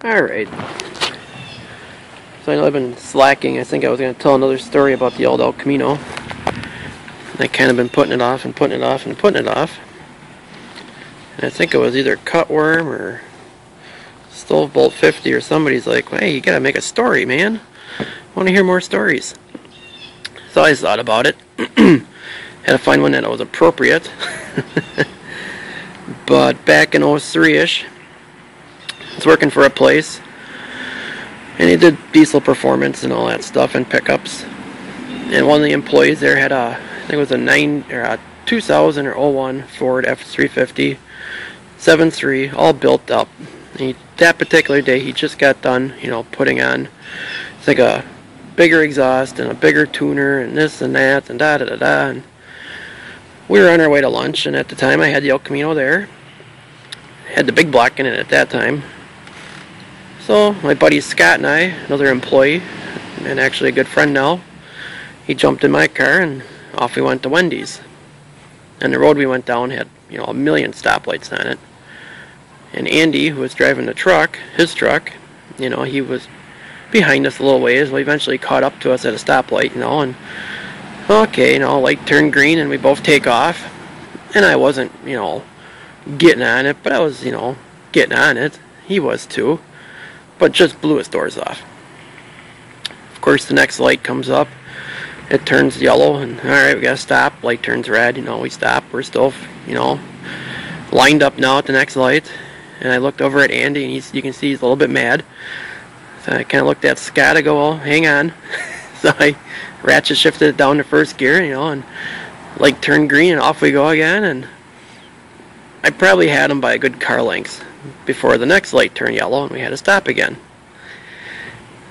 Alright. So I know I've been slacking. I think I was going to tell another story about the old El Camino. I kind of been putting it off and putting it off and putting it off. And I think it was either Cutworm or Stove Bolt 50 or somebody's like, hey, you gotta make a story, man. I want to hear more stories. So I thought about it. Had to find one that was appropriate. But back in 03-ish, I was working for a place. And he did diesel performance and all that stuff and pickups. And one of the employees there had a, I think it was a 2000 or 01 Ford F350 7.3, all built up. And that particular day, he just got done, putting on, it's like a bigger exhaust and a bigger tuner and this and that and da da da da. And we were on our way to lunch, and at the time I had the El Camino there. Had the big block in it at that time. So my buddy Scott and I, another employee, and actually a good friend now, he jumped in my car and off we went to Wendy's. And the road we went down had, a million stoplights on it. And Andy, who was driving the truck, his truck, he was behind us a little ways. Well, eventually caught up to us at a stoplight, and okay, light turned green and we both take off. And I wasn't, getting on it, but I was, getting on it. He was too. But just blew his doors off. Of course, the next light comes up. It turns yellow, and alright, we gotta stop. Light turns red, we stop. We're still, lined up now at the next light. And I looked over at Andy, and you can see he's a little bit mad. So I kind of looked at Scott. I go, well, hang on. So I ratchet shifted it down to first gear, and light turned green, and off we go again. And I probably had him by a good car length before the next light turned yellow, and we had to stop again.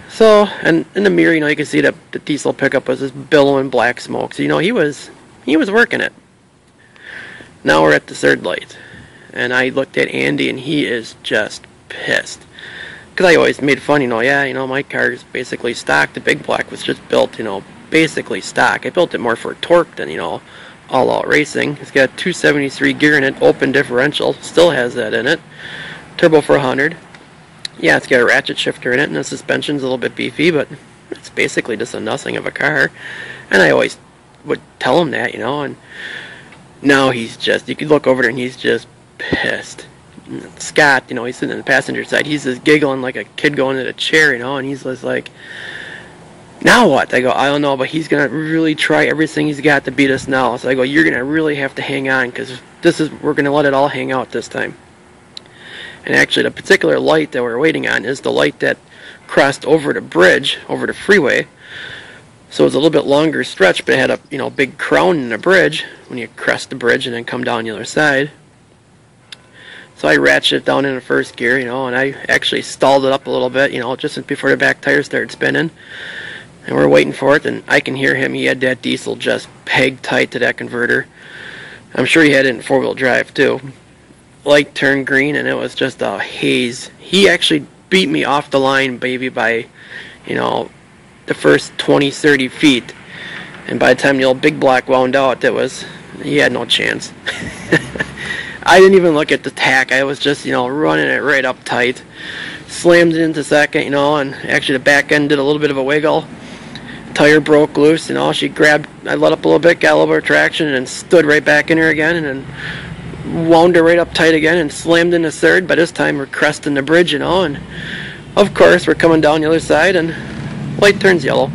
So, and in the mirror, you can see that the diesel pickup was just billowing black smoke. So, he was working it. Now we're at the third light. And I looked at Andy, and he is just pissed. Because I always made fun, my car is basically stock. The big block was just built, basically stock. I built it more for torque than, all-out racing. It's got a 273 gear in it, open differential, still has that in it. Turbo 400. Yeah, it's got a ratchet shifter in it, and the suspension's a little bit beefy, but it's basically just a nothing of a car. And I always would tell him that, and now he's just, you could look over there and he's just pissed. Scott, he's sitting in the passenger side. He's just giggling like a kid going to a chair, and he's just like, now what? I go, I don't know, but he's going to really try everything he's got to beat us now. So I go, you're going to really have to hang on, because we're going to let it all hang out this time. And actually, the particular light that we're waiting on is the light that crossed over the bridge, over the freeway. So it was a little bit longer stretch, but it had a big crown in the bridge when you crest the bridge and then come down the other side. So I ratcheted it down into first gear, and I actually stalled it up a little bit, just before the back tires started spinning. And we're waiting for it, and I can hear him. He had that diesel just pegged tight to that converter. I'm sure he had it in four-wheel drive, too. Light turned green, and it was just a haze. He actually beat me off the line, baby, by, the first 20, 30 feet. And by the time the old big block wound out, he had no chance. I didn't even look at the tack. I was just, running it right up tight. Slammed it into second, and actually the back end did a little bit of a wiggle. Tire broke loose, she grabbed, I let up a little bit, got a little bit of traction, and then stood right back in her again, and then wound her right up tight again and slammed into third. By this time we're cresting the bridge, and of course we're coming down the other side, and light turns yellow.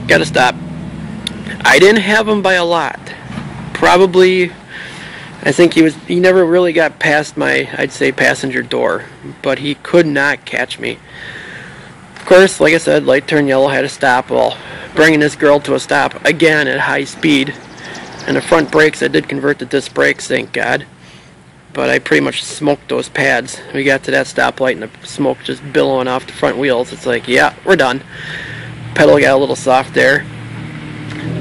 Gotta stop. I didn't have him by a lot. Probably, I think he never really got past my, I'd say, passenger door, but he could not catch me. Of course, like I said, light turned yellow, had to stop. Well, bringing this girl to a stop again at high speed. And the front brakes, I did convert to disc brakes, thank God. But I pretty much smoked those pads. We got to that stoplight and the smoke just billowing off the front wheels. It's like, yeah, we're done. Pedal got a little soft there.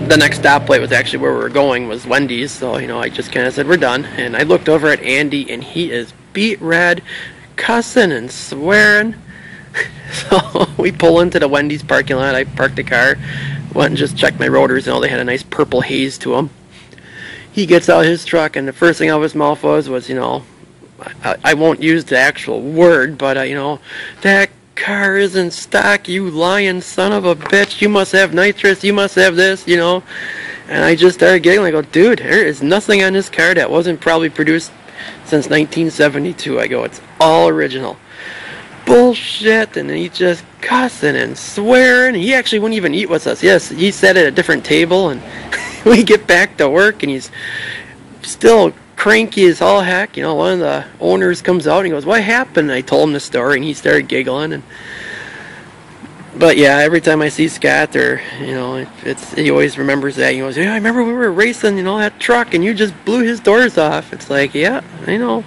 The next stoplight was actually where we were going, was Wendy's. So, I just kind of said, we're done. And I looked over at Andy, and he is beat red, cussing and swearing. So we pull into the Wendy's parking lot. I parked the car, went and just checked my rotors. They had a nice purple haze to them. He gets out his truck, and the first thing out of his mouth was, I won't use the actual word, but you know, that car isn't stock, you lying son of a bitch, you must have nitrous, you must have this, you know. And I just started giggling. I go, dude, there is nothing on this car that wasn't probably produced since 1972. I go, it's all original. Bullshit. And he just cussing and swearing. He actually wouldn't even eat with us. Yes, he sat at a different table, and we get back to work, and he's still cranky as all heck. You know, one of the owners comes out and he goes, what happened? And I told him the story, and he started giggling. But yeah, every time I see Scott, or you know, he always remembers that. He goes, yeah, I remember we were racing, you know, that truck, and you just blew his doors off. It's like, yeah, I know,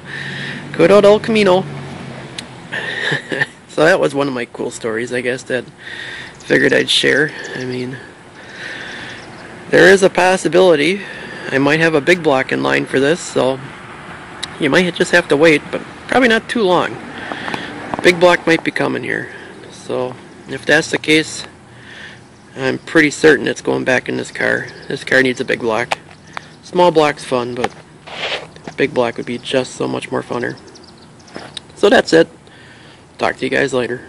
good old Camino. So that was one of my cool stories, I guess, that I figured I'd share. I mean, there is a possibility I might have a big block in line for this, so you might just have to wait, but probably not too long. Big block might be coming here, so if that's the case, I'm pretty certain it's going back in this car. This car needs a big block. Small block's fun, but a big block would be just so much more funner. So that's it. Talk to you guys later.